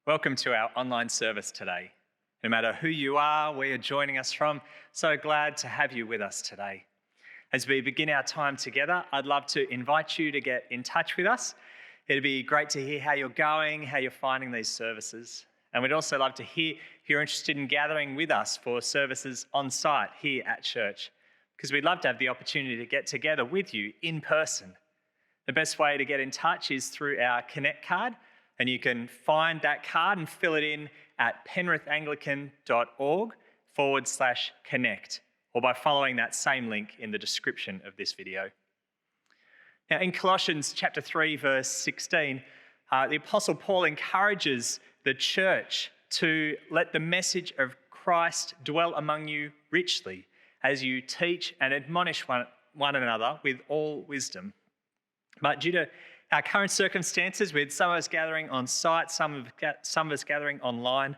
Welcome to our online service today. No matter who you are, where you're joining us from, so glad to have you with us today. As we begin our time together, I'd love to invite you to get in touch with us. It'd be great to hear how you're going, how you're finding these services. And we'd also love to hear if you're interested in gathering with us for services on site here at church, because we'd love to have the opportunity to get together with you in person. The best way to get in touch is through our Connect card, and you can find that card and fill it in at penrithanglican.org/connect, or by following that same link in the description of this video. Now, in Colossians chapter 3, verse 16, the Apostle Paul encourages the church to let the message of Christ dwell among you richly as you teach and admonish one another with all wisdom. But due to our current circumstances, with some of us gathering on site, some of us gathering online,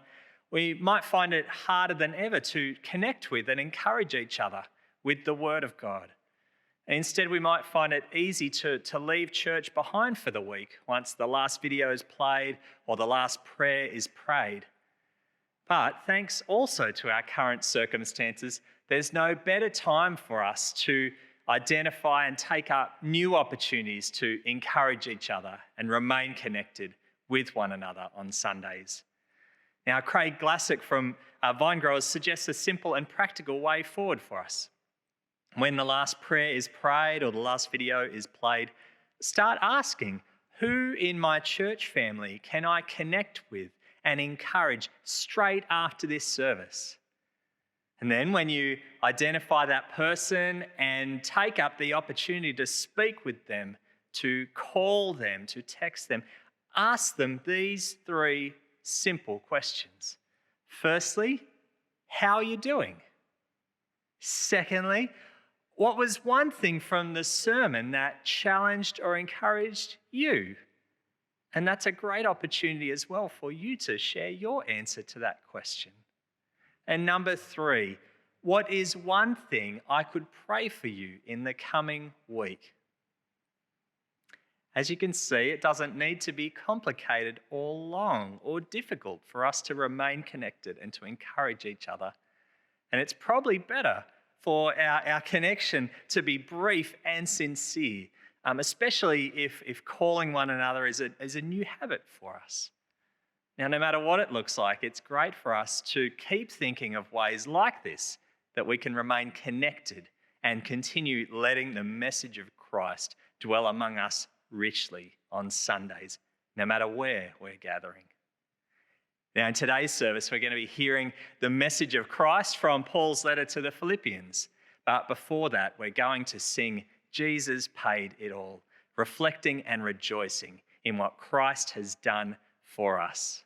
we might find it harder than ever to connect with and encourage each other with the Word of God. Instead, we might find it easy to leave church behind for the week once the last video is played or the last prayer is prayed. But thanks also to our current circumstances, there's no better time for us to identify and take up new opportunities to encourage each other and remain connected with one another on Sundays. Now, Craig Glassick from Vine Growers suggests a simple and practical way forward for us. When the last prayer is prayed or the last video is played, start asking, who in my church family can I connect with and encourage straight after this service? And then when you identify that person and take up the opportunity to speak with them, to call them, to text them, ask them these three simple questions. Firstly, how are you doing? Secondly, what was one thing from the sermon that challenged or encouraged you? And that's a great opportunity as well for you to share your answer to that question. And number three, what is one thing I could pray for you in the coming week? As you can see, it doesn't need to be complicated or long or difficult for us to remain connected and to encourage each other. And it's probably better for our connection to be brief and sincere, especially if calling one another is a new habit for us. Now, no matter what it looks like, it's great for us to keep thinking of ways like this that we can remain connected and continue letting the message of Christ dwell among us richly on Sundays, no matter where we're gathering. Now, in today's service, we're going to be hearing the message of Christ from Paul's letter to the Philippians. But before that, we're going to sing Jesus Paid It All, reflecting and rejoicing in what Christ has done for us.